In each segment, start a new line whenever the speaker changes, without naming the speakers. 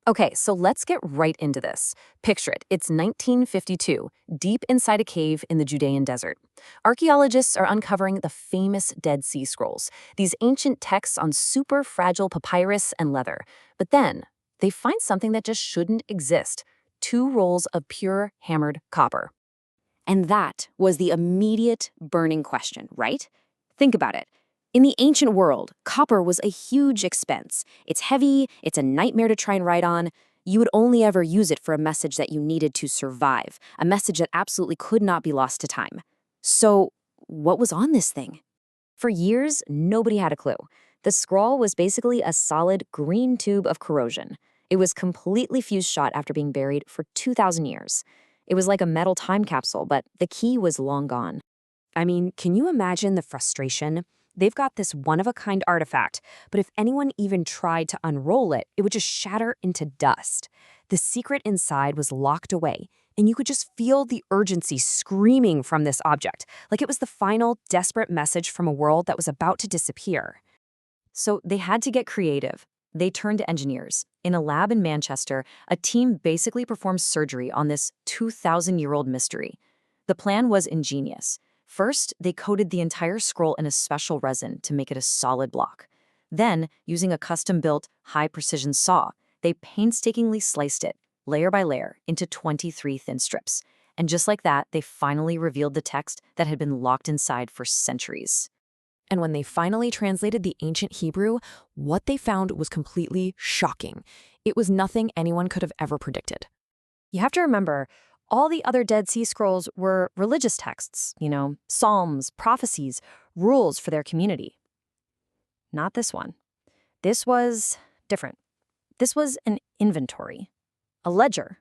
Okay, so let's get right into this. Picture it. It's 1952, deep inside a cave in the Judean desert. Archaeologists are uncovering the famous Dead Sea Scrolls, these ancient texts on super fragile papyrus and leather. But then, they find something that just shouldn't exist: two rolls of pure hammered copper.
And that was the immediate burning question, right? Think about it. In the ancient world, copper was a huge expense. It's heavy, it's a nightmare to try and write on. You would only ever use it for a message that you needed to survive, a message that absolutely could not be lost to time. So, what was on this thing? For years, nobody had a clue. The scroll was basically a solid green tube of corrosion. It was completely fused shut after being buried for 2,000 years. It was like a metal time capsule, but the key was long gone. I mean, can you imagine the frustration? They've got this one-of-a-kind artifact, but if anyone even tried to unroll it, it would just shatter into dust. The secret inside was locked away, and you could just feel the urgency screaming from this object, like it was the final, desperate message from a world that was about to disappear.
So they had to get creative. They turned to engineers. In a lab in Manchester, a team basically performed surgery on this 2,000-year-old mystery. The plan was ingenious. First, they coated the entire scroll in a special resin to make it a solid block. Then, using a custom-built, high-precision saw, they painstakingly sliced it, layer by layer, into 23 thin strips. And just like that, they finally revealed the text that had been locked inside for centuries.
And when they finally translated the ancient Hebrew, what they found was completely shocking. It was nothing anyone could have ever predicted.
You have to remember, all the other Dead Sea Scrolls were religious texts, psalms, prophecies, rules for their community. Not this one. This was different. This was an inventory, a ledger.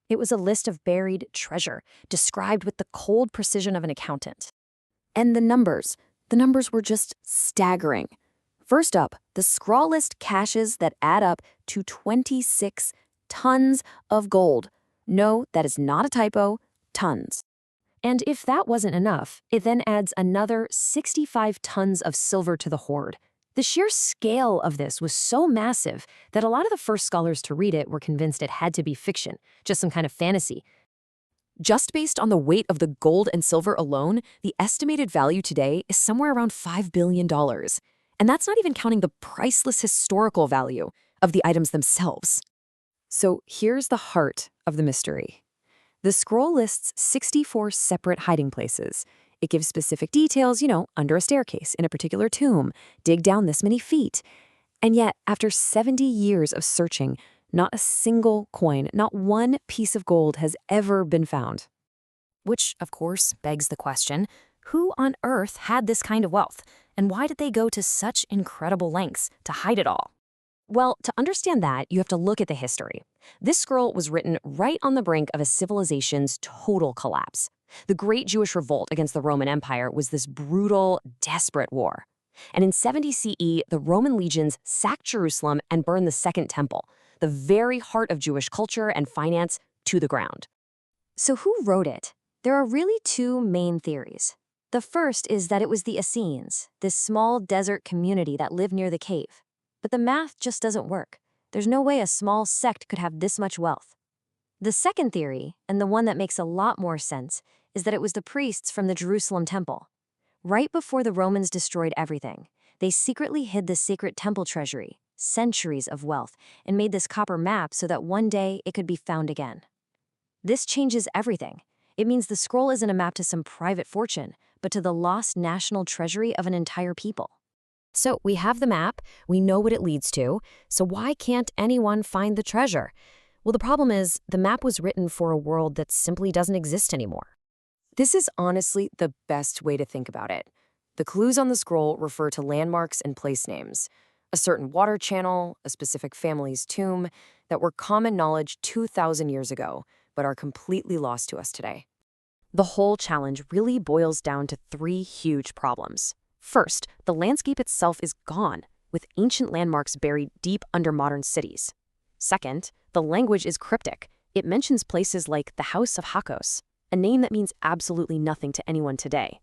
It was a list of buried treasure, described with the cold precision of an accountant.
And the numbers were just staggering. First up, the scroll list caches that add up to 26 tons of gold. No, that is not a typo, tons.
And if that wasn't enough, it then adds another 65 tons of silver to the hoard. The sheer scale of this was so massive that a lot of the first scholars to read it were convinced it had to be fiction, just some kind of fantasy.
Just based on the weight of the gold and silver alone, the estimated value today is somewhere around $5 billion. And that's not even counting the priceless historical value of the items themselves. So here's the heart of the mystery. The scroll lists 64 separate hiding places. It gives specific details, under a staircase, in a particular tomb, dig down this many feet. And yet, after 70 years of searching, not a single coin, not one piece of gold has ever been found.
Which, of course, begs the question, who on earth had this kind of wealth? And why did they go to such incredible lengths to hide it all? Well, to understand that, you have to look at the history. This scroll was written right on the brink of a civilization's total collapse. The Great Jewish Revolt against the Roman Empire was this brutal, desperate war. And in 70 CE, the Roman legions sacked Jerusalem and burned the Second Temple, the very heart of Jewish culture and finance, to the ground. So who wrote it? There are really two main theories. The first is that it was the Essenes, this small desert community that lived near the cave. But the math just doesn't work. There's no way a small sect could have this much wealth. The second theory, and the one that makes a lot more sense, is that it was the priests from the Jerusalem temple. Right before the Romans destroyed everything, they secretly hid the sacred temple treasury, centuries of wealth, and made this copper map so that one day it could be found again. This changes everything. It means the scroll isn't a map to some private fortune, but to the lost national treasury of an entire people. So we have the map, we know what it leads to, so why can't anyone find the treasure? Well, the problem is the map was written for a world that simply doesn't exist anymore.
This is honestly the best way to think about it. The clues on the scroll refer to landmarks and place names, a certain water channel, a specific family's tomb, that were common knowledge 2,000 years ago, but are completely lost to us today.
The whole challenge really boils down to three huge problems. First, the landscape itself is gone, with ancient landmarks buried deep under modern cities. Second, the language is cryptic. It mentions places like the House of Hakos, a name that means absolutely nothing to anyone today.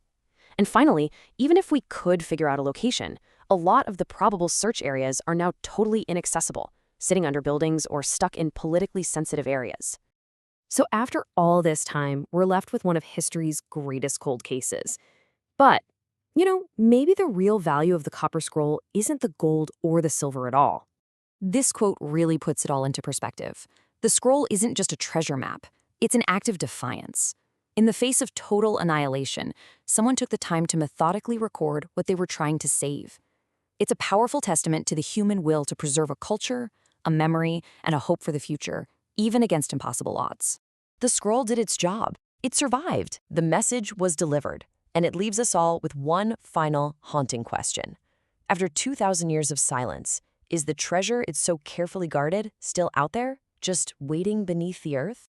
And finally, even if we could figure out a location, a lot of the probable search areas are now totally inaccessible.
sitting under buildings or stuck in politically sensitive areas.
So after all this time, we're left with one of history's greatest cold cases. But, maybe the real value of the Copper Scroll isn't the gold or the silver at all.
This quote really puts it all into perspective. The scroll isn't just a treasure map, it's an act of defiance. In the face of total annihilation, someone took the time to methodically record what they were trying to save. It's a powerful testament to the human will to preserve a culture, a memory, and a hope for the future, even against impossible odds.
The scroll did its job. It survived. The message was delivered. And it leaves us all with one final haunting question. After 2,000 years of silence, is the treasure it's so carefully guarded still out there, just waiting beneath the earth?